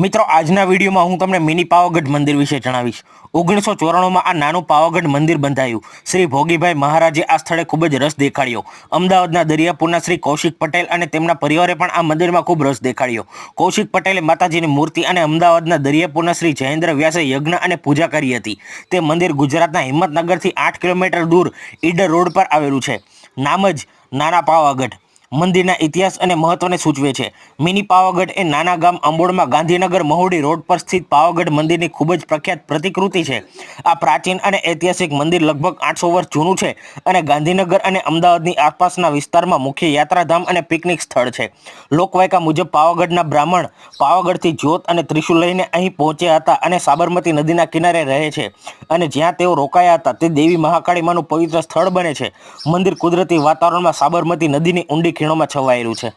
મિત્રો આજના વિડીયોમાં હું તમને મિની પાવાગઢ મંદિર વિશે જણાવીશ। 1994માં આ નાનું પાવાગઢ મંદિર બંધાયું। શ્રી ભોગીભાઈ મહારાજે આ સ્થળે ખૂબ જ રસ દેખાડ્યો। અમદાવાદના દરિયાપુરના શ્રી કૌશિક પટેલ અને તેમના પરિવારે પણ આ મંદિરમાં ખૂબ રસ દેખાડ્યો। કૌશિક પટેલે માતાજીની મૂર્તિ અને અમદાવાદના દરિયાપુરના શ્રી જયેન્દ્ર વ્યાસે યજ્ઞ અને પૂજા કરી હતી। તે મંદિર ગુજરાતના હિંમતનગરથી 8 કિલોમીટર દૂર ઈડર રોડ પર આવેલું છે। નામ જ નાના પાવાગઢ મંદિરના ઇતિહાસ અને મહત્વને સૂચવે છે। મિની પાવાગઢ એ નાના ગામ અંબોડમાં ગાંધીનગર મહુડી રોડ પર સ્થિત પાવાગઢ મંદિરની ખૂબ જ પ્રખ્યાત પ્રતિકૃતિ છે। આ પ્રાચીન અને ઐતિહાસિક મંદિર લગભગ 800 વર્ષ જૂનું છે અને ગાંધીનગર અને અમદાવાદની આસપાસના વિસ્તારમાં મુખ્ય યાત્રાધામ અને પિકનિક સ્થળ છે। લોકવાયકા મુજબ પાવાગઢના બ્રાહ્મણ પાવાગઢથી જ્યોત અને ત્રિશુલ લઈને અહીં પહોંચ્યા હતા અને સાબરમતી નદીના કિનારે રહે છે અને જ્યાં તેઓ રોકાયા હતા તે દેવી મહાકાળીમાનું પવિત્ર સ્થળ બને છે। મંદિર કુદરતી વાતાવરણમાં સાબરમતી નદીની ઊંડી ખીણોમાં છવાયેલું છે।